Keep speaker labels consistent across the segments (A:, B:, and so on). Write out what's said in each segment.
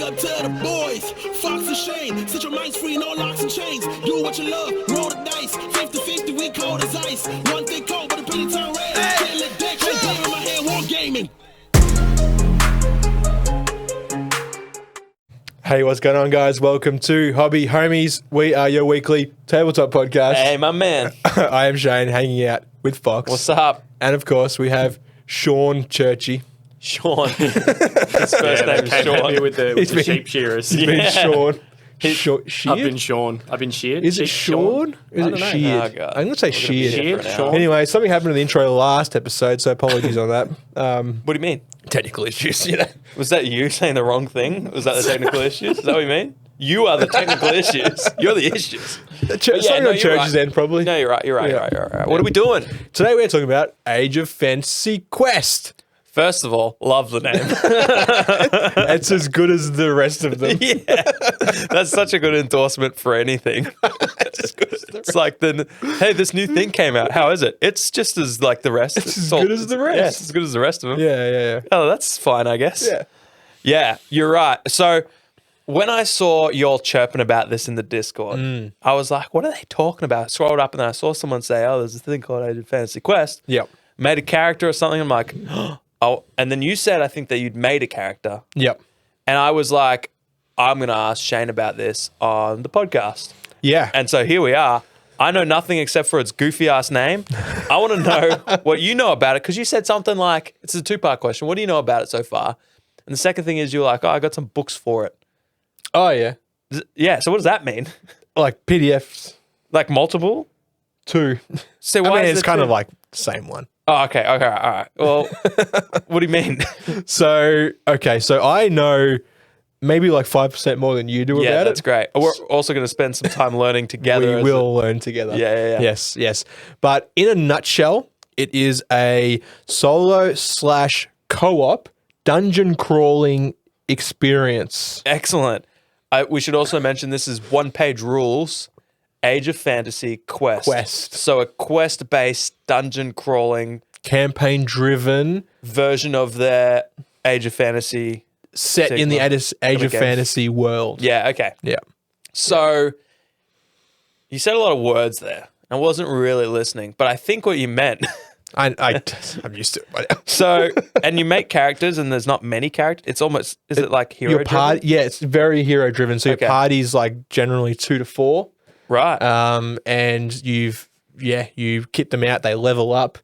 A: up to the boys. Fox and Shane, set your minds free, no locks and chains. Do what you love, roll the dice. 50-50, we cold as ice. One thing cold, but a penny turn red. Can't let that play in my hand, war gaming.
B: Hey, what's going on, guys? Welcome to Hobby Homies. We are your weekly tabletop podcast.
C: Hey, my man.
B: I am Shane, hanging out with Fox.
C: What's up?
B: And of course, we have Sean Churchy.
C: Sean. His first name is Sean.
D: With the sheep shearers.
B: He's been Sean.
D: I've been Sean. I've been sheared.
B: Is it Sean? Is it sheared?
C: Oh, God.
B: I'm going to say sheared.
D: Sheared, Sean.
B: Anyway, something happened in the intro last episode, so apologies on that.
C: What do you mean?
B: Technical issues, you know.
C: Was that you saying the wrong thing? Was that the technical issues? Is that what you mean? You are the technical issues. You're the issues.
B: Something on Church's end, probably.
C: No, you're right. You're right. What are we doing?
B: Today we're talking about Age of Fantasy Quest.
C: First of all, love the name.
B: It's as good as the rest of them.
C: Yeah. That's such a good endorsement for anything. It's like, hey, this new thing came out. How is it? It's just as like the rest.
B: It's as good as the rest.
C: Yeah, it's as good as the rest of them.
B: Yeah.
C: Oh, that's fine, I guess.
B: Yeah.
C: Yeah, you're right. So when I saw y'all chirping about this in the Discord, I was like, what are they talking about? I scrolled up and then I saw someone say, oh, there's a thing called Age of Fantasy Quest.
B: Yep.
C: Made a character or something. I'm like, oh, and then you said, I think that you'd made a character.
B: Yep.
C: And I was like, I'm going to ask Shane about this on the podcast.
B: Yeah.
C: And so here we are. I know nothing except for its goofy ass name. I want to know what you know about it, because you said something like, it's a two-part question. What do you know about it so far? And the second thing is you were like, oh, I got some books for it.
B: Oh, yeah.
C: Yeah, so what does that mean?
B: Like PDFs.
C: Like multiple?
B: 2.
C: So
B: I
C: why
B: mean,
C: is
B: it's
C: it
B: kind
C: two?
B: of like the same one.
C: Oh, okay, all right. Well, what do you mean?
B: So I know maybe like 5% more than you do
C: Yeah,
B: about
C: that's
B: it.
C: great. We're also going to spend some time learning together.
B: We will learn together.
C: Yeah.
B: Yes. But in a nutshell, it is a solo/co-op dungeon crawling experience.
C: Excellent. We should also mention this is OnePageRules, Age of Fantasy Quest. So a quest-based dungeon crawling
B: Campaign-driven.
C: version of their Age of Fantasy.
B: Set in the Age of
C: game.
B: Fantasy world.
C: Yeah, okay.
B: Yeah.
C: So you said a lot of words there. I wasn't really listening, but I think what you meant.
B: I'm used to it by now.
C: So, and you make characters and there's not many characters. It's almost, is it like hero driven?
B: Yeah, it's very hero-driven. So
C: Okay.
B: your party's like generally 2 to 4.
C: Right.
B: And you kit them out, they level up,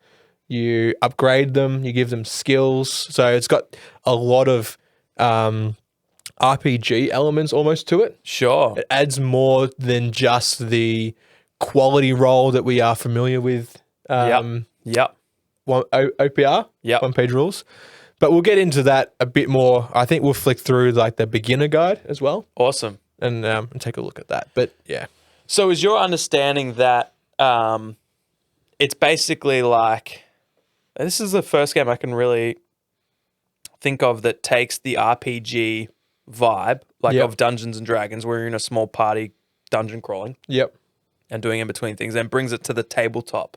B: you upgrade them, you give them skills. So it's got a lot of RPG elements almost to it.
C: Sure.
B: It adds more than just the quality role that we are familiar with.
C: Yep.
B: OPR,
C: Yep.
B: OnePageRules. But we'll get into that a bit more. I think we'll flick through like the beginner guide as well
C: Awesome.
B: and take a look at that. But yeah.
C: So is your understanding that it's basically like, this is the first game I can really think of that takes the RPG vibe, like
B: Yep.
C: of Dungeons and Dragons, where you're in a small party dungeon crawling
B: Yep.
C: and doing in between things, and brings it to the tabletop?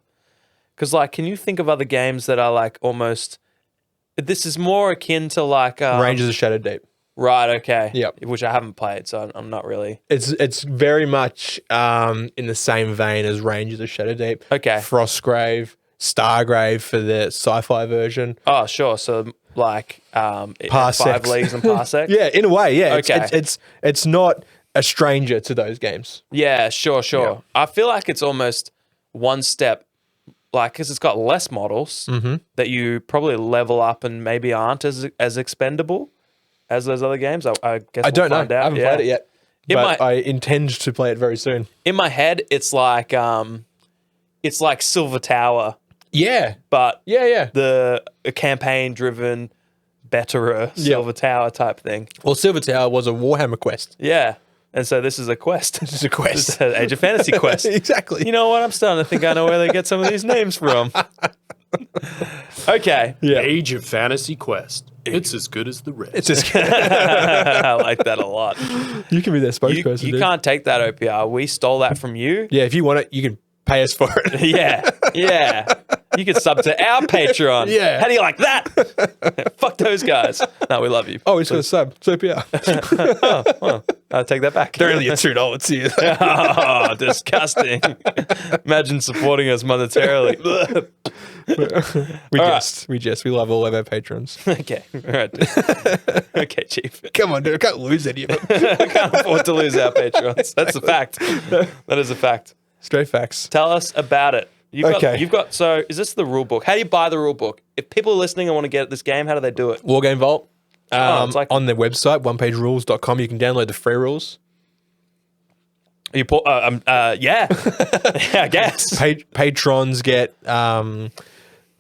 C: Because like, can you think of other games that are like almost, this is more akin to like
B: Rangers of Shadow Deep.
C: Right, okay.
B: Yep.
C: Which I haven't played, so I'm not really.
B: It's very much in the same vein as Rangers of Shadow Deep.
C: Okay.
B: Frostgrave, Stargrave for the sci-fi version.
C: Oh, sure. So like
B: Parsecs.
C: 5 leagues and Parsec?
B: Yeah, in a way, yeah.
C: Okay.
B: It's not a stranger to those games.
C: Yeah, sure.
B: Yeah.
C: I feel like it's almost one step, like, because it's got less models that you probably level up and maybe aren't as expendable as those other games. I guess
B: I don't know.
C: find out.
B: I haven't played it yet.
C: In
B: But
C: my-
B: I intend to play it very soon.
C: In my head, it's like Silver Tower,
B: Yeah.
C: but
B: Yeah.
C: a campaign-driven, betterer Silver Tower type thing.
B: Well, Silver Tower was a Warhammer quest.
C: Yeah. And so this is a quest.
B: It's a quest.
C: It's an Age of Fantasy quest.
B: Exactly.
C: You know what? I'm starting to think I know where they get some of these names from. Okay.
B: Yeah.
D: Age of Fantasy Quest. It's as good as the rest.
B: It's just
C: I like that a lot.
B: you can be their
C: You,
B: spokesperson.
C: you
B: dude.
C: can't take that OPR. We stole that from you.
B: Yeah, if you want it, you can pay us for it.
C: Yeah. You can sub to our Patreon.
B: Yeah.
C: How do you like that? Fuck those guys. No, we love you.
B: Oh, he's got a sub. It's OPR.
C: Well, I'll take that back.
B: They're only a $2 here.
C: Oh, disgusting. Imagine supporting us monetarily.
B: We love all of our patrons.
C: Okay. All right. Okay, Chief.
B: Come on, dude. I can't lose any of them.
C: I can't afford to lose our patrons. That's a fact. That is a fact.
B: Straight facts.
C: Tell us about it.
B: Okay.
C: So is this the rule book? How do you buy the rule book? If people are listening and want to get this game, how do they do it?
B: Wargame Vault.
C: It's like-
B: on their website, OnePageRules.com, you can download the free rules.
C: Yeah. Yeah, I guess.
B: Patrons get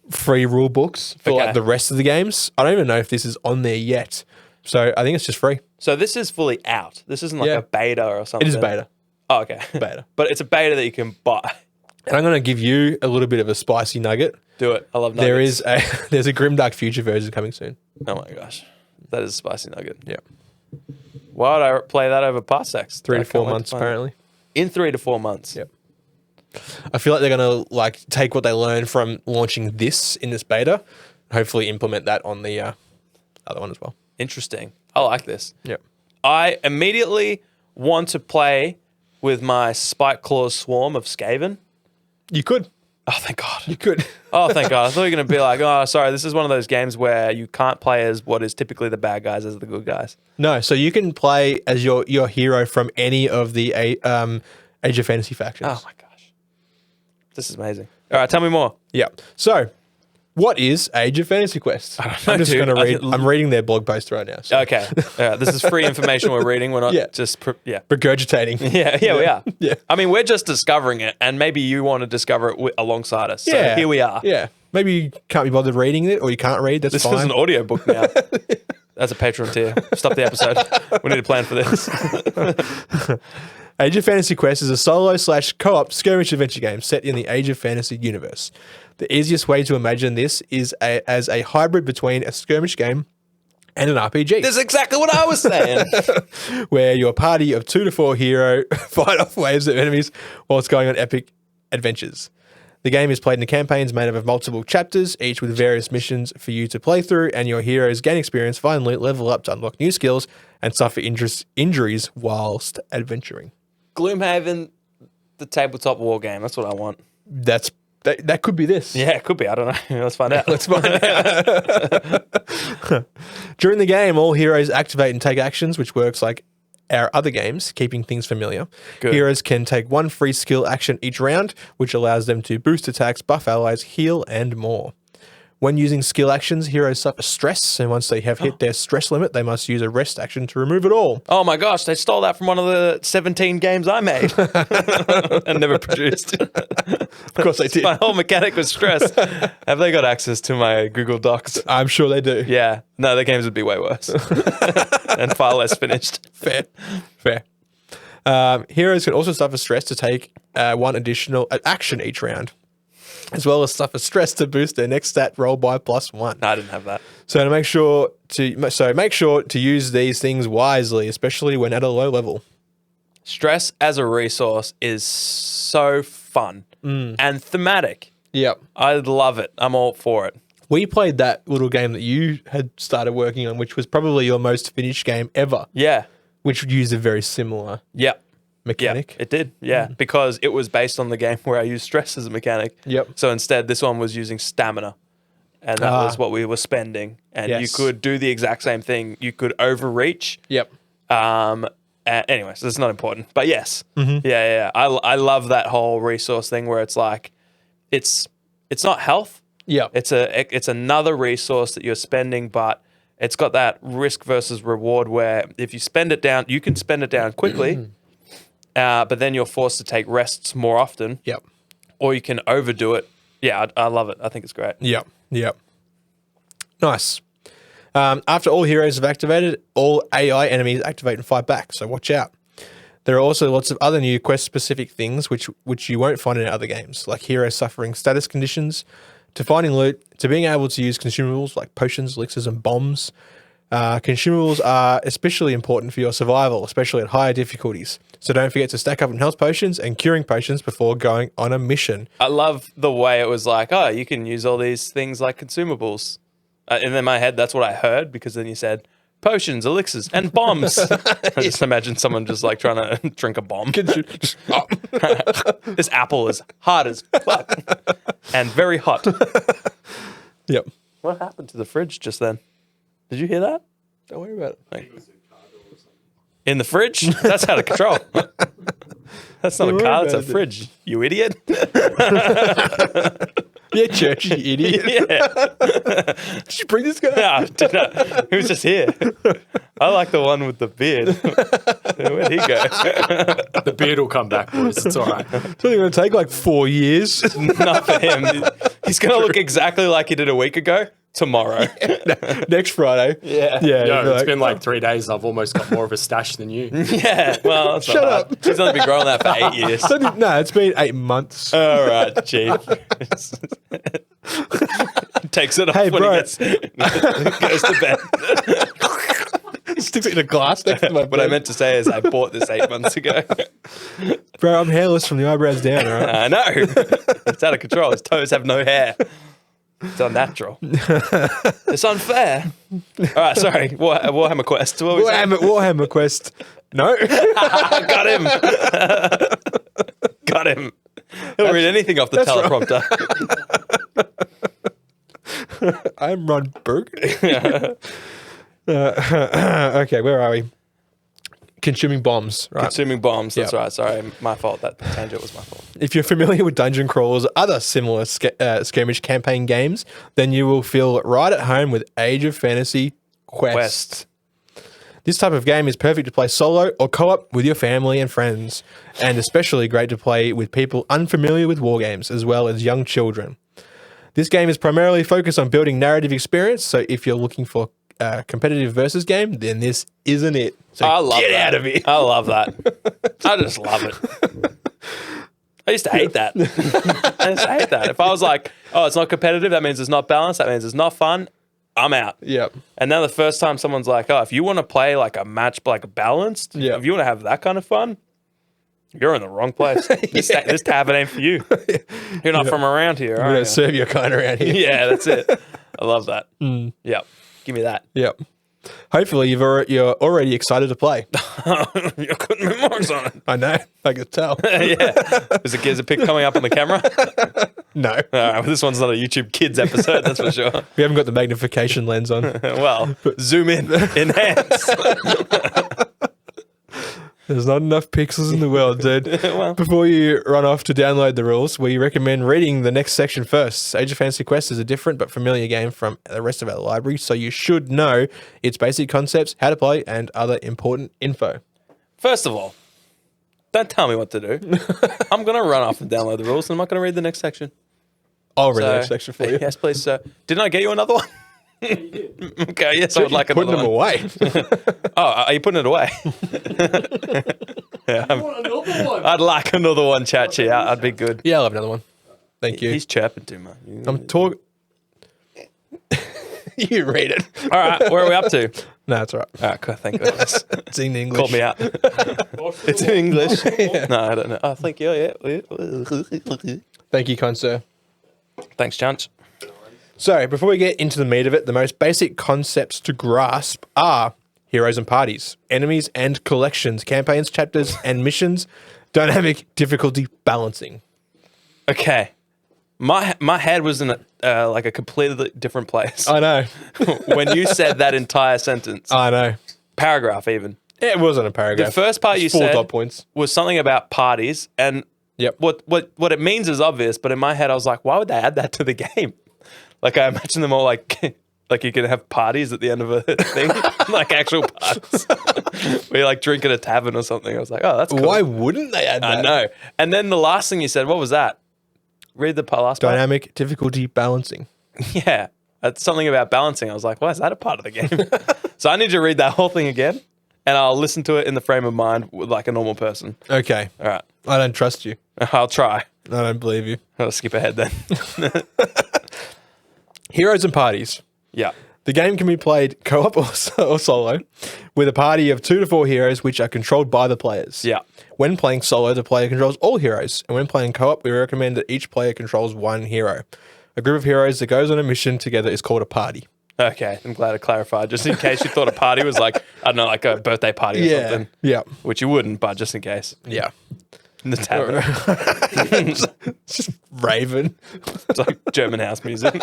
B: free rule books for
C: Okay.
B: like the rest of the games. I don't even know if this is on there yet. So I think it's just free.
C: So this is fully out. This isn't like
B: Yeah.
C: a beta or something.
B: It is beta.
C: Oh, okay.
B: Beta.
C: But it's a beta that you can buy.
B: And I'm going to give you a little bit of a spicy nugget.
C: Do it. I love nuggets.
B: There's a Grimdark Future version coming soon.
C: Oh my gosh. That is a spicy nugget.
B: Yeah.
C: Why would I play that over Parsecs?
B: 3
C: I
B: to
C: can't
B: 4
C: wait to
B: months
C: find it.
B: apparently.
C: In 3 to 4 months.
B: Yep. I feel like they're going to like take what they learned from launching this in this beta, hopefully implement that on the other one as well.
C: Interesting. I like this.
B: Yep.
C: I immediately want to play with my Spike Claws Swarm of Skaven.
B: You could.
C: Oh, thank God.
B: You could.
C: Oh, thank God. I thought you were going to be like, oh, sorry, this is one of those games where you can't play as what is typically the bad guys as the good guys.
B: No, so you can play as your hero from any of the Age of Fantasy factions.
C: Oh, my gosh. This is amazing. All right, tell me more.
B: Yeah. So, what is Age of Fantasy Quest? I'm just
C: dude.
B: going to read. I'm reading their blog post right now. So.
C: Okay. All right, this is free information we're reading. We're not
B: Yeah.
C: just...
B: Regurgitating.
C: Yeah, we are.
B: Yeah.
C: I mean, we're just discovering it, and maybe you want to discover it alongside us. So
B: Yeah.
C: here we are.
B: Yeah. Maybe you can't be bothered reading it, or you can't read. That's
C: This
B: fine.
C: is an audio book now. That's a Patreon tier. Stop the episode. We need a plan for this.
B: Age of Fantasy Quest is a solo/co-op skirmish adventure game set in the Age of Fantasy universe. The easiest way to imagine this is as a hybrid between a skirmish game and an RPG.
C: That's exactly what I was saying.
B: Where your party of 2 to 4 hero fight off waves of enemies whilst going on epic adventures. The game is played in campaigns made up of multiple chapters, each with various missions for you to play through, and your heroes gain experience, find loot, level up to unlock new skills, and suffer injuries whilst adventuring.
C: Gloomhaven, the tabletop war game. That's what I want.
B: That could be this.
C: Yeah, it could be. I don't know. Let's find out.
B: Let's find out. During the game, all heroes activate and take actions, which works like our other games, keeping things familiar.
C: Good.
B: Heroes can take one free skill action each round, which allows them to boost attacks, buff allies, heal, and more. When using skill actions, heroes suffer stress, and once they have hit their stress limit, they must use a rest action to remove it all.
C: Oh my gosh, they stole that from one of the 17 games I made and never produced.
B: Of course they did.
C: My whole mechanic was stress. Have they got access to my Google Docs?
B: I'm sure they do.
C: Yeah. No, the games would be way worse and far less finished.
B: Fair. Heroes can also suffer stress to take one additional action each round, as well as suffer stress to boost their next stat roll by +1.
C: No, I didn't have that.
B: So make sure to use these things wisely, especially when at a low level.
C: Stress as a resource is so fun and thematic.
B: Yep.
C: I love it. I'm all for it.
B: We played that little game that you had started working on, which was probably your most finished game ever,
C: Yeah.
B: which used a very similar
C: Yep.
B: mechanic.
C: Yeah, it did. Yeah, because it was based on the game where I used stress as a mechanic.
B: Yep.
C: So instead, this one was using stamina, and that was what we were spending. And you
B: Yes.
C: could do the exact same thing. You could overreach.
B: Yep.
C: Anyways, this is not important. But yes, yeah. I love that whole resource thing where it's like, it's not health.
B: Yep.
C: It's another resource that you're spending, but it's got that risk versus reward where if you spend it down, you can spend it down quickly. But then you're forced to take rests more often.
B: Yep.
C: Or you can overdo it. Yeah, I love it. I think it's great.
B: Yep. Nice. After all heroes have activated, all AI enemies activate and fight back, so watch out. There are also lots of other new quest-specific things which you won't find in other games, like heroes suffering status conditions, to finding loot, to being able to use consumables like potions, elixirs, and bombs. Consumables are especially important for your survival, especially at higher difficulties. So don't forget to stack up on health potions and curing potions before going on a mission.
C: I love the way it was like, oh, you can use all these things like consumables. And in my head, that's what I heard, because then you said potions, elixirs, and bombs. I just imagine someone just like trying to drink a bomb. This apple is hard as fuck and very hot.
B: Yep.
C: What happened to the fridge just then? Did you hear that?
B: Don't worry about it.
C: Like, in the fridge? That's out of control. That's not a car, that's a fridge. You idiot.
B: Yeah, church, you idiot.
C: Yeah.
B: Did you bring this guy?
C: No, did not. He was just here. I like the one with the beard. Where'd he go?
D: The beard will come back, boys. It's all right.
B: It's only going to take like 4 years.
C: Not for him. He's going to look exactly like he did a week ago tomorrow.
B: Next Friday.
C: Yeah.
B: Yeah.
D: Yo,
B: you'll be
D: it's
B: like,
D: been like 3 days. I've almost got more of a stash than you.
C: Yeah. Well, that's
B: Shut
C: not
B: up.
C: hard. He's only been growing that for 8 years.
B: No, it's been 8 months.
C: All right, chief. Takes it off
B: Hey,
C: when
B: bro.
C: he goes to bed.
B: Sticks it in a glass next to my
C: What I
B: bed.
C: meant to say is I bought this 8 months ago.
B: Bro, I'm hairless from the eyebrows down, all right?
C: I know. It's out of control. His toes have no hair. It's unnatural. It's unfair. All right, sorry. Warhammer Quest. What was that?
B: Warhammer Quest. No.
C: Got him. Got him. He'll read anything off the teleprompter.
B: I'm Ron Burgundy. Okay, where are we? Consuming bombs, right?
C: Consuming bombs. That's
B: Yep.
C: right. Sorry, my fault. That tangent was my fault.
B: If you're familiar with dungeon crawlers or other similar skirmish campaign games, then you will feel right at home with Age of Fantasy Quest. This type of game is perfect to play solo or co-op with your family and friends, and especially great to play with people unfamiliar with war games, as well as young children. This game is primarily focused on building narrative experience, so if you're looking for a competitive versus game, then this isn't it. So
C: I love
B: get
C: that.
B: out of here.
C: I love that. I just love it. I used to hate that. I used to hate that. If I was like, oh, it's not competitive, that means it's not balanced, that means it's not fun, I'm out.
B: Yep.
C: And now the first time someone's like, oh, if you want to play like a match, like balanced,
B: Yeah.
C: if you want to have that kind of fun, you're in the wrong place. This tavern ain't for you. You're not from around here,
B: We
C: are
B: don't
C: you?
B: serve your kind around here.
C: Yeah, that's it. I love that. Yep. Give me that.
B: Yep. Hopefully you're already excited to play.
C: You couldn't be more excited.
B: I know. I can tell.
C: Yeah. Is a pic coming up on the camera?
B: No.
C: All right, well, this one's not a YouTube Kids episode, that's for sure.
B: We haven't got the magnification lens on.
C: Well, zoom in, enhance.
B: There's not enough pixels in the world, dude.
C: Well.
B: Before you run off to download the rules, we recommend reading the next section first. Age of Fantasy Quest is a different but familiar game from the rest of our library, so you should know its basic concepts, how to play, and other important info.
C: First of all, don't tell me what to do. I'm going to run off and download the rules, and I'm not going to read the next section.
B: I'll read the
C: So-
B: next section for you.
C: Yes, please, sir. Didn't I get you another one? Okay, yes, I would like
B: Putting
C: another
B: them
C: one.
B: away.
C: Oh, are you putting it away? Yeah,
D: Another one.
C: I'd like another one, Chachi. I'd be good.
B: Yeah, I'll have another one. Thank you.
C: He's chirping too much.
B: I'm talking. You read it.
C: All right, where are we up to?
B: No, it's all right.
C: All right, cool, thank goodness.
B: It's in English.
C: Called me out. It's in English. No, I don't know. Oh, thank you. Yeah.
B: Thank you, kind sir.
C: Thanks, Chunch.
B: So, before we get into the meat of it, the most basic concepts to grasp are heroes and parties, enemies and collections, campaigns, chapters and missions, dynamic difficulty balancing.
C: Okay. My head was in a completely different place
B: I know.
C: when you said that entire sentence.
B: I know.
C: Paragraph, even.
B: It wasn't a paragraph.
C: The first part you
B: Four
C: said
B: dot points.
C: was something about parties, and
B: Yep.
C: what it means is obvious, but in my head I was like, why would they add that to the game? Like, I imagine them all like you can have parties at the end of a thing, like actual parties. Where you like drink at a tavern or something. I was like, oh, that's cool.
B: Why wouldn't they add that?
C: I know. And then the last thing you said, what was that? Read the last part.
B: Dynamic difficulty balancing.
C: Yeah. It's something about balancing. I was like, why is that a part of the game? So I need to read that whole thing again, and I'll listen to it in the frame of mind like a normal person.
B: Okay.
C: All right.
B: I don't trust you.
C: I'll try.
B: I don't believe you.
C: I'll skip ahead then.
B: Heroes and parties.
C: Yeah.
B: The game can be played co-op or solo with a party of 2 to 4 heroes which are controlled by the players.
C: Yeah.
B: When playing solo, the player controls all heroes. And when playing co-op, we recommend that each player controls one hero. A group of heroes that goes on a mission together is called a party.
C: Okay, I'm glad to clarify. Just in case you thought a party was like, I don't know, like a birthday party or something.
B: Yeah.
C: Which you wouldn't, but just in case.
B: Yeah.
C: In the tavern.
B: It's just Raven.
C: It's like German house music.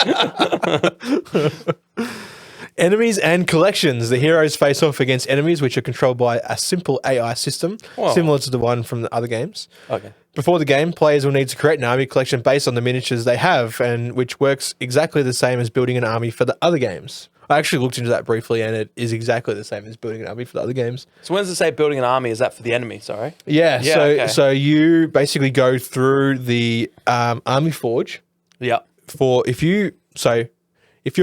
B: Enemies and collections. The heroes face off against enemies which are controlled by a simple AI system,
C: Whoa.
B: similar to the one from the other games.
C: Okay.
B: Before the game, players will need to create an army collection based on the miniatures they have, and which works exactly the same as building an army for the other games. I actually looked into that briefly, and it is exactly the same as building an army for the other games.
C: So when does it say building an army? Is that for the enemy? Sorry.
B: Yeah,
C: Yeah,
B: so
C: okay.
B: so you basically go through the Army Forge
C: Yeah.
B: for if you're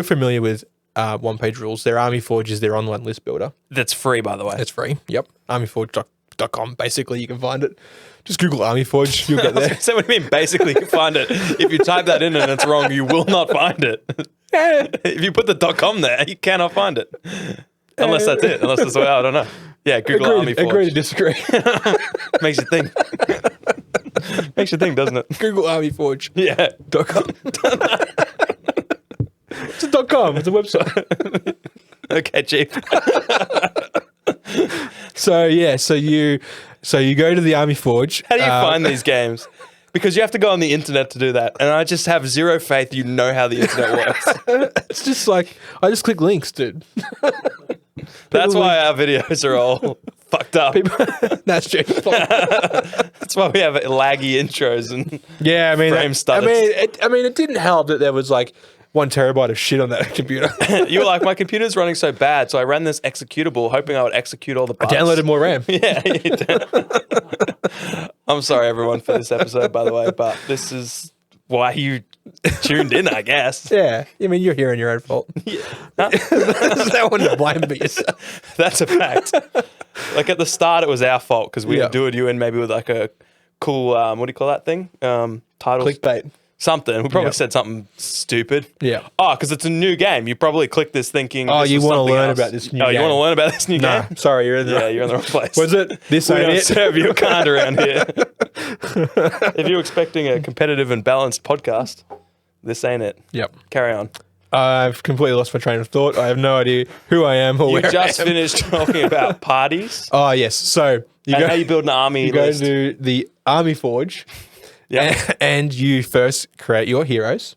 B: familiar with OnePageRules, their Army Forge is their online list builder.
C: That's free, by the way.
B: It's free. Yep, armyforge.com. Basically, you can find it. Just Google Army Forge, you'll get there.
C: So what do you mean? Basically, you find it. If you type that in and it's wrong, you will not find it. If you put the .com there, you cannot find it. Unless that's it. Unless that's the way, I don't know. Yeah, Google Army Forge.
B: Agree to disagree.
C: Makes you think. Makes you think, doesn't it?
B: Google Army Forge.
C: Yeah.
B: .com. It's a .com. It's a website.
C: Okay, Chief.
B: So you go to the Army Forge.
C: How do you find these games? Because you have to go on the internet to do that. And I just have zero faith you know how the internet works.
B: It's just like I just click links, dude.
C: That's why our videos are all fucked up.
B: That's true.
C: That's why we have laggy intros and
B: Yeah, I mean,
C: frame stutters.
B: it didn't help that there was like 1 terabyte of shit on that computer.
C: You were like, my computer's running so bad, so I ran this executable, hoping I would execute all the bugs.
B: Downloaded more RAM.
C: Yeah, you did. I'm sorry, everyone, for this episode, by the way, but this is why you tuned in, I guess.
B: Yeah, I mean, you're here on your own fault.
C: Yeah.
B: There's no one to blame but yourself.
C: That's a fact. Like at the start, it was our fault because we
B: Yeah.
C: would do you in maybe with like a cool, what do you call that thing? Titles.
B: Clickbait.
C: Something. We probably
B: Yep.
C: said something stupid.
B: Yeah.
C: Oh, because it's a new game. You probably clicked this thinking.
B: Oh,
C: this
B: you
C: was
B: want to
C: something
B: learn
C: else.
B: about this new
C: Oh,
B: game?
C: you want to learn about this new
B: Nah,
C: game?
B: sorry, you're in the
C: Yeah, you're in the wrong place.
B: Was it? This
C: We
B: ain't
C: don't
B: it.
C: serve your kind around here. If you're expecting a competitive and balanced podcast, this ain't it.
B: Yep.
C: Carry on.
B: I've completely lost my train of thought. I have no idea who I am or
C: You
B: where
C: just
B: I am.
C: finished talking about parties
B: Oh, yes. So you
C: and
B: go,
C: how you build an army
B: you go
C: list.
B: to the Army Forge
C: Yeah.
B: and you first create your heroes.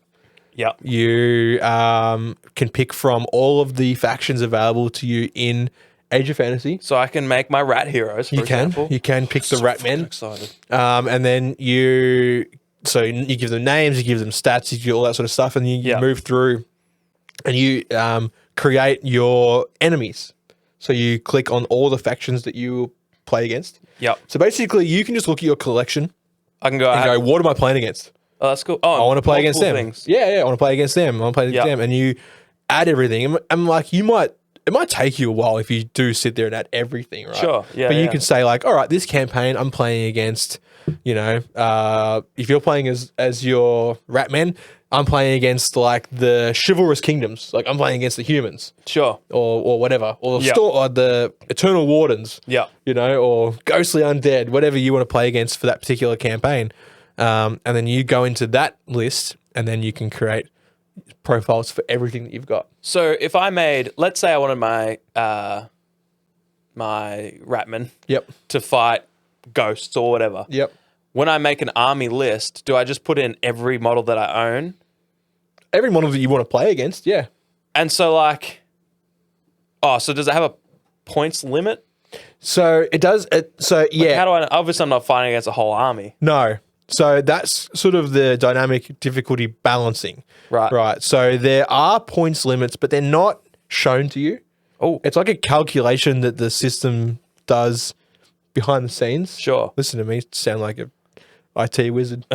C: Yeah.
B: You can pick from all of the factions available to you in Age of Fantasy.
C: So I can make my rat heroes, for example.
B: You can pick the Rat Men.
C: Excited.
B: And then you give them names, you give them stats, you do all that sort of stuff, and you
C: Yeah.
B: move through and you create your enemies. So you click on all the factions that you play against.
C: Yep.
B: So basically, you can just look at your collection
C: I can go.
B: and go, what am I playing against?
C: Oh, that's cool. Oh,
B: I want to play against them.
C: Things.
B: Yeah, I want to play against them. I want to play against
C: Yeah.
B: them. And you add everything. And like, it might take you a while if you do sit there and add everything, right?
C: Sure, yeah,
B: But you
C: yeah.
B: can say like, all right, this campaign I'm playing against, if you're playing as your Ratmen, I'm playing against like the chivalrous kingdoms. Like I'm playing against the humans
C: Sure.
B: or whatever, or
C: Yeah.
B: or the eternal wardens.
C: Yeah.
B: Or ghostly undead, whatever you want to play against for that particular campaign. And then you go into that list and then you can create profiles for everything that you've got.
C: So if I made, let's say I wanted my my Ratman
B: Yep.
C: to fight ghosts or whatever.
B: Yep.
C: When I make an army list, do I just put in every model that I own?
B: Every model that you want to play against, yeah.
C: And so so does it have a points limit?
B: So it does. Yeah.
C: How do I? Obviously, I'm not fighting against a whole army.
B: No. So that's sort of the dynamic difficulty balancing.
C: Right.
B: Right. So there are points limits, but they're not shown to you.
C: Oh,
B: It's like a calculation that the system does behind the scenes.
C: sure.
B: Listen to me sound like a IT wizard.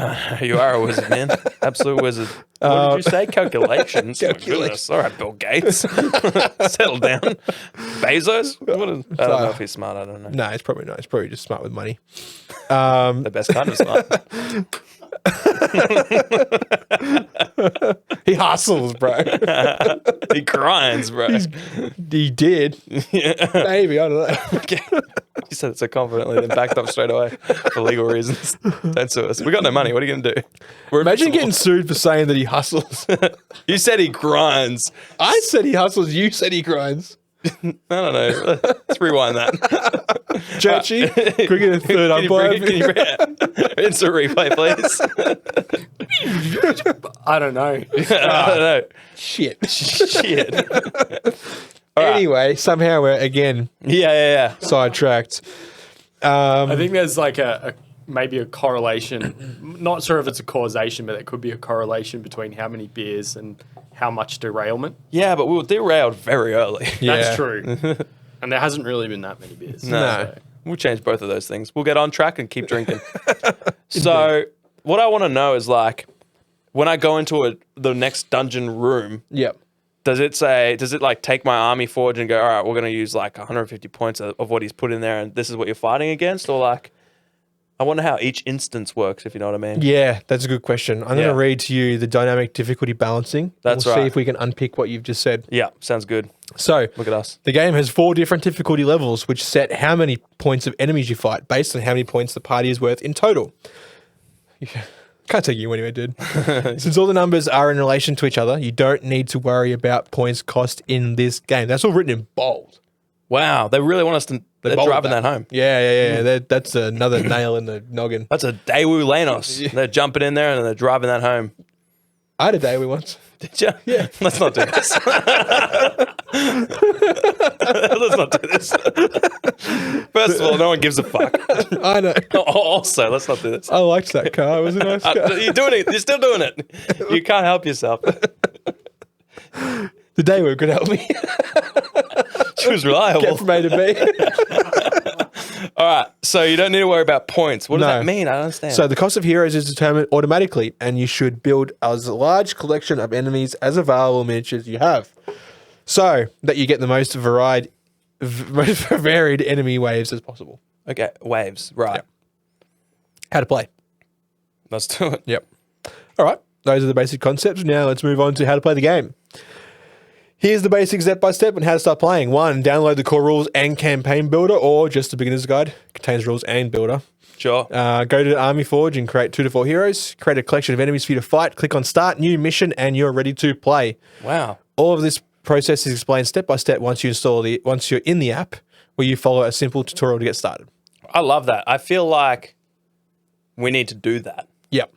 C: You are a wizard, man. Absolute wizard. What did you say? Calculations. My goodness. All right, Bill Gates. Settle down. Bezos? I don't know if he's smart. I don't know.
B: No, it's probably not. It's probably just smart with money.
C: The best kind of smart.
B: He hustles, bro.
C: He grinds, bro.
B: He did. Maybe, I don't know.
C: Okay. You said it so confidently, then backed up straight away for legal reasons. Don't sue us. We got no money. What are you going to do?
B: Imagine getting sued for saying that he hustles.
C: You said he grinds.
B: I said he hustles. You said he grinds.
C: I don't know. Let's rewind that.
B: Churchy, cricket a third umpire.
C: Instant replay, please.
D: I don't know.
C: I don't know.
B: Shit.
C: Shit.
B: Anyway, somehow we're again
C: Yeah.
B: sidetracked.
D: I think there's like maybe a correlation. Not sure if it's a causation, but it could be a correlation between how many beers and how much derailment.
C: Yeah, but we were derailed very early.
B: Yeah.
D: That's true. And there hasn't really been that many beers.
B: No.
C: We'll change both of those things. We'll get on track and keep drinking. So what I want to know is like, when I go into the next dungeon room,
B: Yep.
C: does it like take my army forge and go, all right, we're going to use like 150 points of what he's put in there and this is what you're fighting against? Or like, I wonder how each instance works, if you know what I mean.
B: Yeah, that's a good question. I'm going to read to you the dynamic difficulty balancing.
C: That's
B: we'll
C: right.
B: see if we can unpick what you've just said.
C: Yeah, sounds good.
B: So,
C: Look at us.
B: the game has 4 different difficulty levels, which set how many points of enemies you fight based on how many points the party is worth in total. Can't take you anywhere, dude. Since all the numbers are in relation to each other, you don't need to worry about points cost in this game. That's all written in bold.
C: Wow, they really want us to. They're
B: bold
C: driving that home.
B: Yeah. That's another nail in the noggin.
C: That's a Daewoo Lanos. They're jumping in there and they're driving that home.
B: I had a day we once.
C: Did you?
B: Yeah.
C: Let's not do this. Let's not do this. First of all, no one gives a fuck.
B: I know.
C: Also, let's not do this.
B: I liked that car. It was a nice car.
C: You're doing it. You're still doing it. You can't help yourself.
B: The day we could help me.
C: She was reliable.
B: Get from A to B.
C: All right. So you don't need to worry about points. What does
B: No.
C: that mean? I don't understand.
B: So the cost of heroes is determined automatically, and you should build as large collection of enemies as available miniatures you have, so that you get the most varied enemy waves as possible.
C: okay, waves. Right.
B: How to play.
C: Let's do it.
B: Yep. All right. Those are the basic concepts. Now let's move on to how to play the game. Here's the basic step-by-step on how to start playing. 1, download the core rules and campaign builder, or just the beginner's guide. Contains rules and builder.
C: Sure.
B: Go to Army Forge and create 2 to 4 heroes. Create a collection of enemies for you to fight. Click on Start New Mission, and you're ready to play.
C: Wow.
B: All of this process is explained step by step once you're in the app, where you follow a simple tutorial to get started.
C: I love that. I feel like we need to do that.
B: Yep.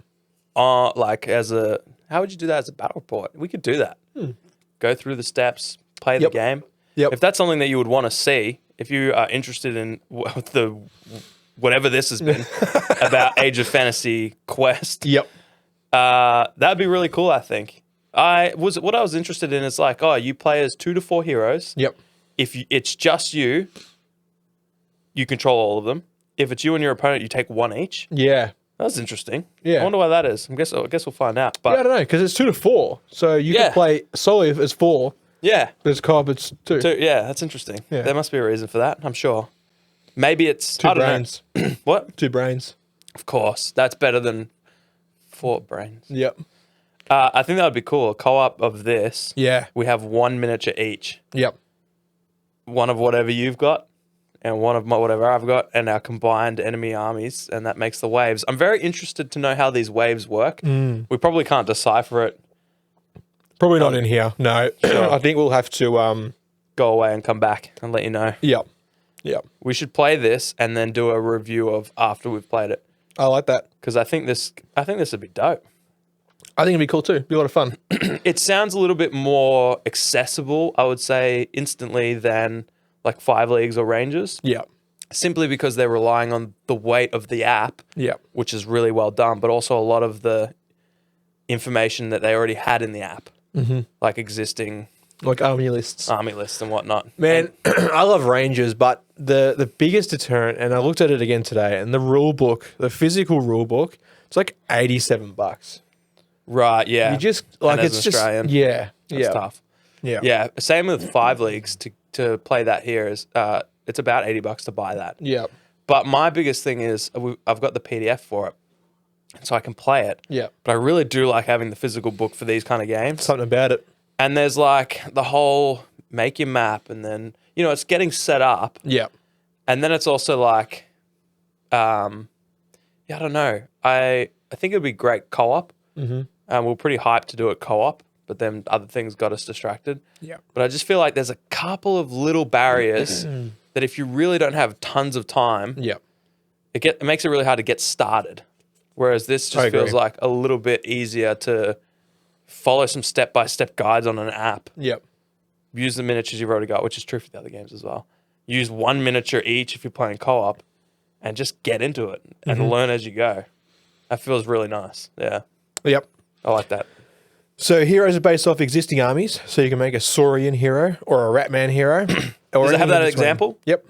C: How would you do that as a battle report? We could do that. Go through the steps, play the
B: Yep.
C: game.
B: Yep.
C: If that's something that you would want to see, if you are interested in whatever this has been about Age of Fantasy Quest,
B: Yep.
C: that'd be really cool. I think. What I was interested in is like, you play as 2 to 4 heroes.
B: Yep.
C: If it's just you, you control all of them. If it's you and your opponent, you take 1 each.
B: Yeah.
C: That's interesting.
B: Yeah.
C: I wonder why that is. I guess we'll find out. But
B: I don't know, because it's 2 to 4. So you
C: Yeah.
B: can play solely if it's 4.
C: yeah,
B: But it's co-op, it's 2.
C: yeah, that's interesting.
B: Yeah.
C: There must be a reason for that. I'm sure. Maybe it's
B: 2
C: I don't
B: brains.
C: know. What?
B: 2 brains.
C: Of course, that's better than 4 brains.
B: Yep.
C: I think that would be cool. A co-op of this.
B: Yeah.
C: We have 1 miniature each.
B: Yep.
C: One of whatever you've got, and one of whatever I've got, and our combined enemy armies, and that makes the waves. I'm very interested to know how these waves work. We probably can't decipher it.
B: Probably not in here. No. I think we'll have to
C: Go away and come back and let you know.
B: Yep. Yep.
C: We should play this and then do a review of after we've played it,
B: I like that.
C: because I think this would be dope.
B: I think it'd be cool too. Be a lot of fun.
C: It sounds a little bit more accessible, I would say, instantly than like 5 Leagues or Rangers,
B: Yep.
C: simply because they're relying on the weight of the app,
B: Yep.
C: which is really well done, but also a lot of the information that they already had in the app, like existing
B: Like army lists.
C: army lists and whatnot.
B: Man, I love Rangers, but the biggest deterrent, and I looked at it again today, and the rule book, the physical rule book, it's like $87.
C: Right, yeah.
B: You just like
C: And as
B: it's
C: an
B: just
C: Australian,
B: yeah,
C: It's
B: yeah,
C: tough.
B: yeah,
C: Yeah, same with 5 Leagues to play that here is it's about $80 to buy that.
B: yeah.
C: But my biggest thing is I've got the PDF for it, so I can play it.
B: Yeah.
C: But I really do like having the physical book for these kind of games.
B: Something about it.
C: And there's like the whole make your map, and then, you know, it's getting set up.
B: Yeah.
C: And then it's also like, yeah, I don't know. I think it'd be great co-op. Mm-hmm. We're pretty hyped to do it co-op, but then other things got us distracted.
B: Yeah.
C: But I just feel like there's a couple of little barriers that if you really don't have tons of time,
B: Yeah.
C: it makes it really hard to get started. Whereas this just feels like a little bit easier to follow some step-by-step guides on an app.
B: Yep.
C: Use the miniatures you've already got, which is true for the other games as well. Use one miniature each if you're playing co-op, and just get into it and learn as you go. That feels really nice. Yeah,
B: Yep.
C: I like that.
B: So heroes are based off existing armies, so you can make a Saurian hero or a Ratman hero. Or
C: Does it have that
B: anything in between.
C: example?
B: Yep.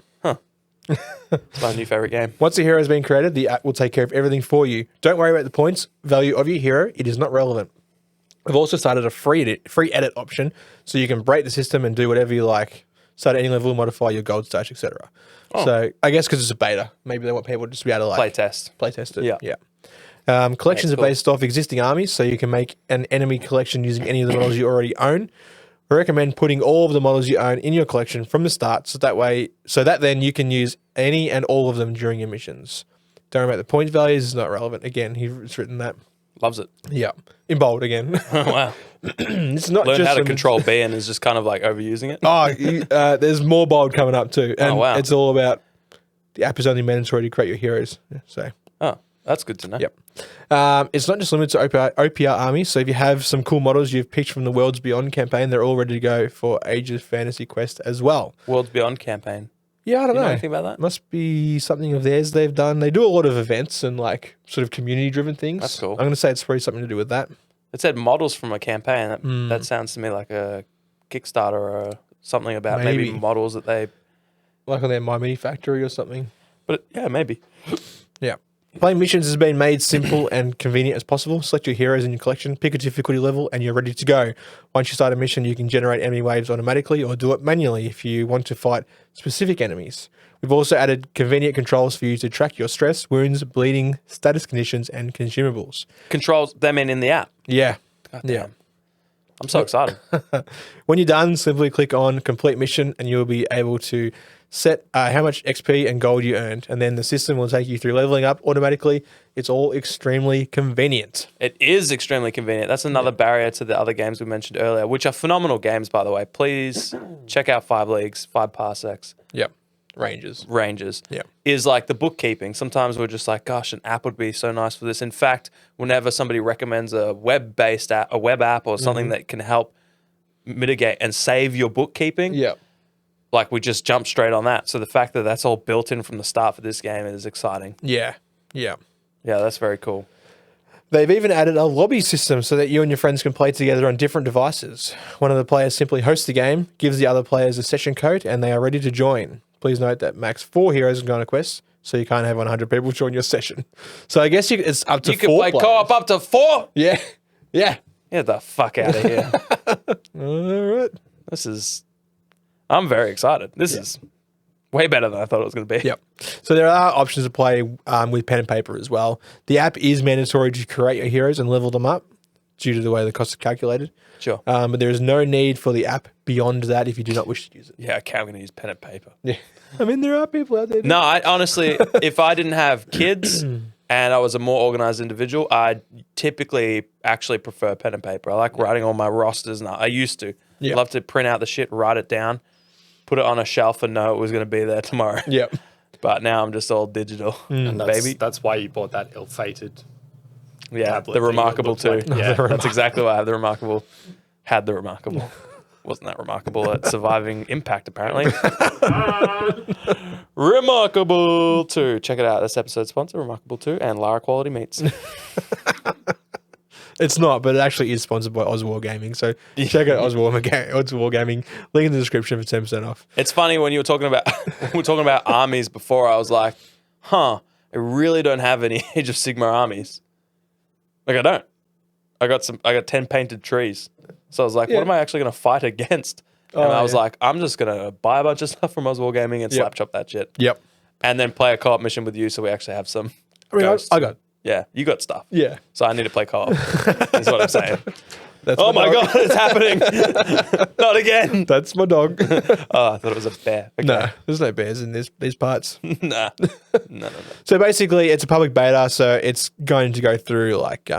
C: It's my new favorite game.
B: Once the hero has been created, the app will take care of everything for you. Don't worry about the points value of your hero. It is not relevant. We've also started a free edit option, so you can break the system and do whatever you like. Start at any level, modify your gold stash, etc. So I guess because it's a beta, maybe they want people to just be able to like play test it.
C: Yeah.
B: Collections are based off existing armies, so you can make an enemy collection using any of the models you already own. I recommend putting all of the models you own in your collection from the start, so that then you can use any and all of them during your missions. Don't worry about the points values; it's not relevant. Again, he's written that.
C: Loves it.
B: Yeah, in bold again.
C: Oh, wow.
B: It's not
C: Learn
B: just
C: how to control B and is just kind of like overusing it.
B: There's more bold coming up too, and
C: wow.
B: it's all about the app is only mandatory to create your heroes. So.
C: Oh, that's good to know.
B: Yep. It's not just limited to OPR armies. So if you have some cool models you've picked from the Worlds Beyond campaign, they're all ready to go for Age of Fantasy Quest as well.
C: Worlds Beyond campaign.
B: Yeah, I don't know.
C: Anything about that?
B: Must be something of theirs they've done. They do a lot of events and like sort of community-driven things.
C: That's cool.
B: I'm going to say it's probably something to do with that.
C: It said models from a campaign. That sounds to me like a Kickstarter or something about maybe models that they...
B: Like on their My Mini Factory or something.
C: But yeah, maybe.
B: Yeah. Playing missions has been made simple and convenient as possible. Select your heroes in your collection, pick a difficulty level, and you're ready to go. Once you start a mission, you can generate enemy waves automatically or do it manually if you want to fight specific enemies. We've also added convenient controls for you to track your stress, wounds, bleeding, status conditions, and consumables.
C: Controls, they mean in the app?
B: Yeah.
C: God
B: Yeah.
C: damn. I'm so excited.
B: When you're done, simply click on complete mission and you'll be able to set how much XP and gold you earned. And then the system will take you through leveling up automatically. It's all extremely convenient.
C: It is extremely convenient. That's another barrier to the other games we mentioned earlier, which are phenomenal games, by the way. Please check out 5 Leagues, 5 Parsecs.
B: Yep. Ranges.
C: Yeah. Is like the bookkeeping. Sometimes we're just like, gosh, an app would be so nice for this. In fact, whenever somebody recommends a web-based app, a web app or something that can help mitigate and save your bookkeeping,
B: Yep.
C: like we just jump straight on that. So the fact that that's all built in from the start for this game is exciting.
B: Yeah. Yeah.
C: Yeah, that's very cool.
B: They've even added a lobby system so that you and your friends can play together on different devices. One of the players simply hosts the game, gives the other players a session code, and they are ready to join. Please note that max 4 heroes can go on a quest, so you can't have 100 people join your session. So I guess it's up to 4
C: You can play
B: players.
C: co-op up to 4?
B: Yeah. Yeah.
C: Get the fuck out of here.
B: All right.
C: I'm very excited. This is way better than I thought it was going to be.
B: Yep. So there are options to play with pen and paper as well. The app is mandatory to create your heroes and level them up due to the way the costs are calculated.
C: Sure.
B: But there is no need for the app beyond that if you do not wish to use it.
C: Yeah, okay, I'm going to use pen and paper.
B: Yeah. I mean, there are people out there.
C: No, I honestly, if I didn't have kids and I was a more organized individual, I typically actually prefer pen and paper. I like writing all my rosters, and I used to.
B: Yeah.
C: Love to print out the shit, write it down, put it on a shelf, and know it was going to be there tomorrow.
B: Yep.
C: But now I'm just all digital,
D: And
C: baby.
D: that's why you bought that ill-fated.
C: Yeah,
D: tablet
C: the
D: thing
C: Remarkable
D: that looked
C: too.
D: like- yeah.
C: That's exactly why I have the Remarkable. Had the Remarkable. Wasn't that remarkable at surviving impact, apparently. Remarkable 2. Check it out. This episode's sponsor, Remarkable 2 and Lara Quality Meats.
B: It's not, but it actually is sponsored by Oswald Gaming. So check out Oswald Gaming. Link in the description for 10% off.
C: It's funny when you were talking about armies before, I was like, I really don't have any Age of Sigmar armies. Like I don't. I got 10 painted trees. So I was like, what am I actually going to fight against? And I was like, I'm just going to buy a bunch of stuff from Oswald Gaming and slap chop that shit.
B: Yep.
C: And then play a co-op mission with you so we actually have some
B: I mean,
C: ghosts.
B: I got
C: Yeah, you got stuff.
B: Yeah.
C: So I need to play co-op. That's what I'm saying.
B: That's
C: Oh my
B: dog.
C: God, it's happening. Not again.
B: That's my dog.
C: Oh, I thought it was a bear. Okay.
B: No, there's no bears in these parts.
C: Nah. No.
B: So basically, it's a public beta, so it's going to go through like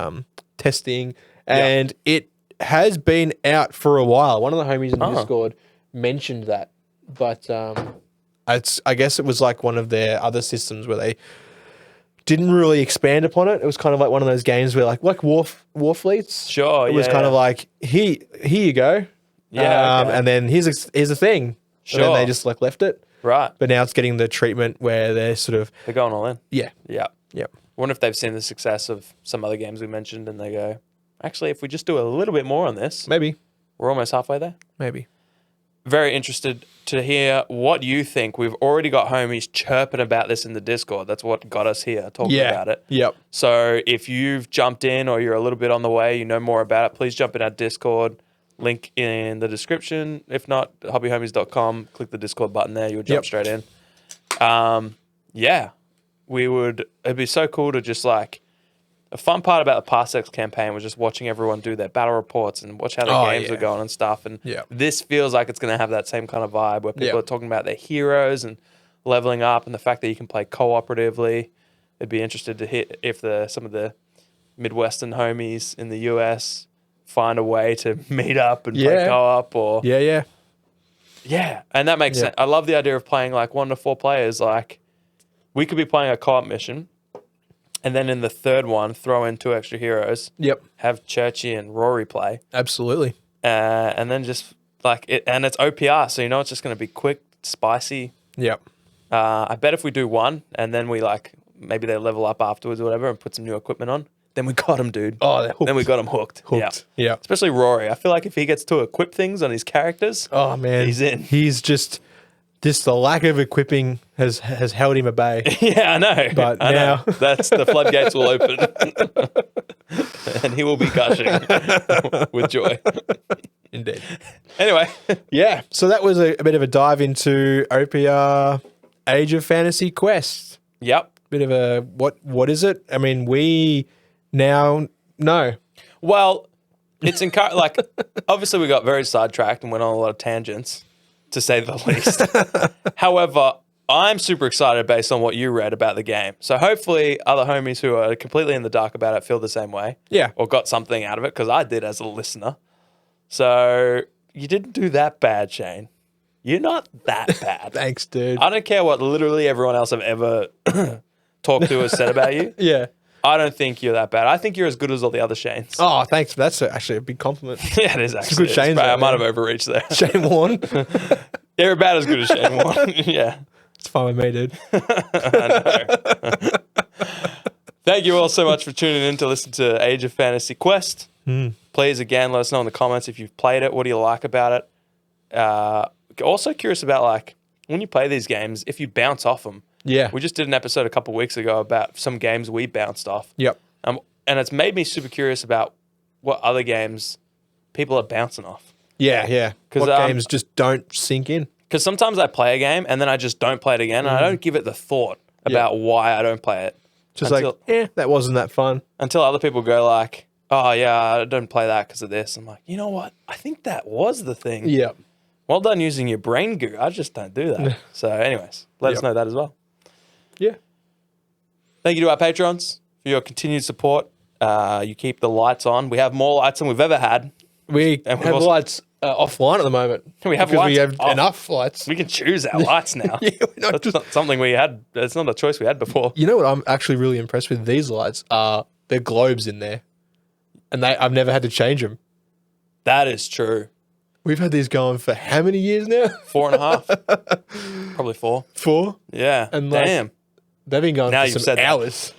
B: testing, and it has been out for a while. One of the homies in the Discord mentioned that, but I guess it was like one of their other systems where they didn't really expand upon it. It was kind of like one of those games where like war fleets.
C: Sure,
B: it was kind of like here you go.
C: Yeah, okay.
B: And then here's a thing.
C: Sure.
B: And then they just like left it.
C: Right.
B: But now it's getting the treatment where they're sort of
C: They're going all in.
B: yeah.
C: Yep. Wonder if they've seen the success of some other games we mentioned and they go, actually, if we just do a little bit more on this,
B: Maybe.
C: we're almost halfway there.
B: Maybe.
C: Very interested to hear what you think. We've already got homies chirping about this in the Discord. That's what got us here talking about it.
B: Yep.
C: So if you've jumped in or you're a little bit on the way, you know more about it, please jump in our Discord. Link in the description. If not, hobbyhomies.com. Click the Discord button there. You'll jump straight in. Yeah. It'd be so cool to just like, a fun part about the Past X campaign was just watching everyone do their battle reports and watch how their games are going and stuff. And this feels like it's going to have that same kind of vibe where people are talking about their heroes and leveling up and the fact that you can play cooperatively. I'd be interested to hear if some of the Midwestern homies in the US find a way to meet up and play co-op or...
B: Yeah.
C: Yeah, and that makes sense. I love the idea of playing like 1 to 4 players. Like, we could be playing a co-op mission, and then in the third one, throw in 2 extra heroes.
B: Yep.
C: Have Churchy and Rory play.
B: Absolutely.
C: And then just like it, and it's OPR, so you know it's just going to be quick, spicy.
B: Yep.
C: I bet if we do 1, and then we like maybe they level up afterwards or whatever, and put some new equipment on, then we got him, dude.
B: Oh, they're hooked.
C: Then we got him hooked.
B: Yeah.
C: Especially Rory. I feel like if he gets to equip things on his characters,
B: Oh man,
C: he's in.
B: He's just the lack of equipping has held him at bay.
C: Yeah, I know.
B: But
C: I
B: now
C: know. That's the floodgates will open, and he will be gushing with joy.
B: Indeed.
C: Anyway,
B: Yeah. So that was a bit of a dive into OPR Age of Fantasy Quest.
C: yep.
B: Bit of a what is it? I mean, we now know.
C: Well, it's like obviously we got very sidetracked and went on a lot of tangents, to say the least. However, I'm super excited based on what you read about the game. So hopefully other homies who are completely in the dark about it feel the same way.
B: Yeah.
C: Or got something out of it, because I did as a listener. So you didn't do that bad, Shane. You're not that bad.
B: Thanks, dude.
C: I don't care what literally everyone else I've ever talked to has said about you.
B: Yeah.
C: I don't think you're that bad. I think you're as good as all the other Shanes.
B: Oh, thanks. That's actually a big compliment.
C: Yeah, it is actually.
B: good Shanes
C: I
B: out
C: might
B: there.
C: have overreached there.
B: Shane Warne.
C: You're about as good as Shane Warne. Yeah.
B: It's fine with me, dude.
C: Thank you all so much for tuning in to listen to Age of Fantasy Quest. Please, again, let us know in the comments if you've played it. What do you like about it? Also curious about, like, when you play these games, if you bounce off them.
B: Yeah.
C: We just did an episode a couple weeks ago about some games we bounced off.
B: Yep.
C: And it's made me super curious about what other games people are bouncing off.
B: Yeah.
C: 'Cause,
B: What games just don't sink in?
C: Because sometimes I play a game and then I just don't play it again, and I don't give it the thought about why I don't play it.
B: Just
C: until,
B: that wasn't that fun.
C: until other people go like, oh yeah, I don't play that because of this. I'm like, you know what? I think that was the thing.
B: Yep.
C: Well done using your brain goo. I just don't do that. So anyways, let us know that as well.
B: Yeah.
C: Thank you to our patrons for your continued support. You keep the lights on. We have more lights than we've ever had.
B: We
C: And we've
B: have
C: also-
B: lights offline at the moment.
C: We have
B: because
C: lights
B: we have
C: off.
B: enough lights.
C: We can choose our lights now.
B: Yeah, we're not
C: That's
B: just-
C: not something we had. It's not a choice we had before.
B: You know what I'm actually really impressed with? These lights are they're globes in there, and I've never had to change them.
C: That is true.
B: We've had these going for how many years now?
C: 4.5. Probably 4.
B: 4.
C: Yeah.
B: And like-
C: damn.
B: They've been going
C: Now
B: for
C: you've
B: some
C: said that.
B: hours.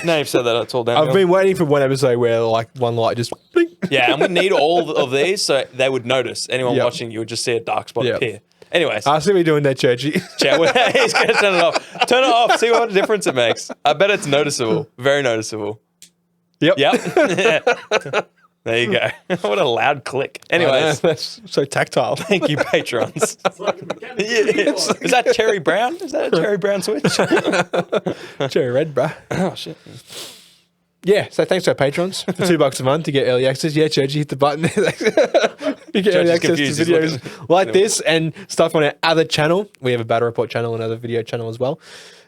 C: Now you've said that, it's all downhill.
B: I've been waiting for one episode where like one light just blink.
C: Yeah, and we need all of these so they would notice. Anyone
B: Yep.
C: watching, you would just see a dark spot
B: Yep.
C: appear. Anyways,
B: I see what you're doing there, Churchy.
C: chat. He's going to turn it off. Turn it off. See what difference it makes. I bet it's noticeable. Very noticeable.
B: Yep.
C: Yep. There you go. What a loud click. Anyways,
B: That's so tactile.
C: thank you, patrons. Is that Cherry Brown? Is that a Cherry Brown switch?
B: Cherry red, bruh.
C: Oh, shit.
B: Yeah, so thanks to our patrons for $2 a month to get early access. Yeah, Church, you hit the button. You get early access to
C: confused. He's
B: videos like this and stuff on our other channel. We have a Battle Report channel, another video channel as well.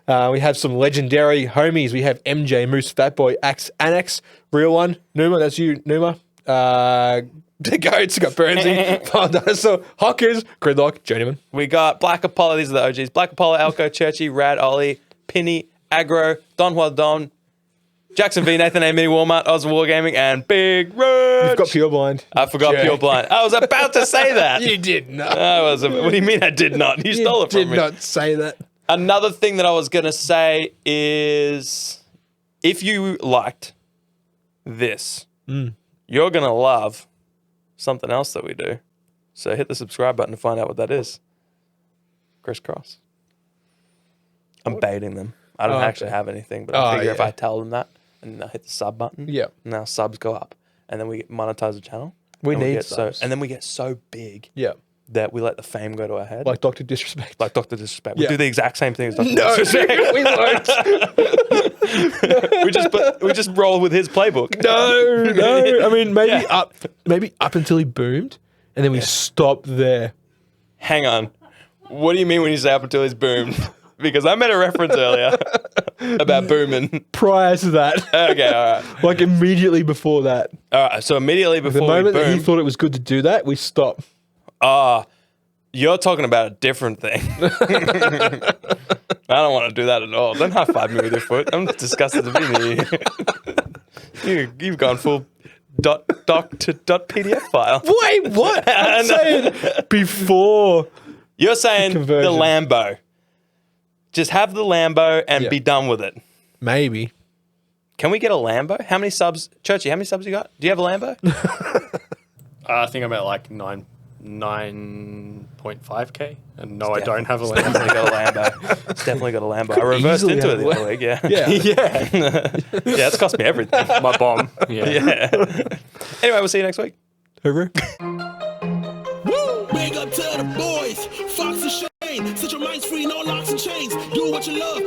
B: We have some legendary homies. We have MJ, Moose, Fatboy, Axe, Annex, Real One, Numa, that's you, Numa. The Goats, got Burnsy, File Dinosaur, Hockers, Gridlock, Journeyman.
C: We got Black Apollo. These are the OGs. Black Apollo, Alco, Churchy, Rad, Ollie, Pinny, Aggro, Don Juan Don, Jackson V, Nathan A, Mini Walmart, Oz Wargaming, and Big Roach.
B: You've got Pure Blind.
C: I forgot Pure Blind. I was about to say that.
B: You did not.
C: What do you mean I did not? You stole it from me.
B: Did not say that.
C: Another thing that I was going to say is if you liked this, you're going to love something else that we do. So hit the subscribe button to find out what that is. Crisscross. I'm baiting them. I don't actually have anything, but I figure if I tell them that and I hit the sub button, now subs go up. And then we monetize the channel.
B: We need
C: get
B: subs.
C: and then we get so big
B: Yeah.
C: that we let the fame go to our head.
B: Like Dr. Disrespect.
C: Like Dr. Disrespect.
B: Yeah.
C: We do the exact same thing as Dr.
B: No,
C: Disrespect.
B: we won't.
C: we just roll with his playbook.
B: No. I mean, maybe up until he boomed, and then we stop there.
C: Hang on. What do you mean when you say up until he's boomed? Because I made a reference earlier about booming.
B: Prior to that.
C: Okay, all right.
B: Like immediately before that.
C: All right, so immediately
B: The
C: before
B: moment
C: we
B: that he
C: boom,
B: thought it was good to do that, we stop.
C: you're talking about a different thing. I don't want to do that at all. Don't high five me with your foot. I'm disgusted to be you. You've gone full doc to .pdf file.
B: Wait, what? I'm saying before.
C: You're saying the
B: conversion.
C: Lambo. Just have the Lambo and be done with it.
B: Maybe.
C: Can we get a Lambo? How many subs? Churchy, how many subs you got? Do you have a Lambo?
D: I think I'm at like 9.5k, and no, I
C: Definitely-
D: don't have a
C: Definitely
D: Lambo.
C: got a Lambo. It's definitely got a Lambo. I reversed
B: easily
C: into
B: have
C: it
B: a
C: the other week. Yeah.
B: Yeah.
C: Yeah, it's cost me everything.
D: My bomb. Yeah.
C: Yeah. Anyway, we'll see you next week.
B: Hooroo.
A: Woo! Big up to the boys, Fox and Shane. Set your minds free, no locks and chains. Do what you love.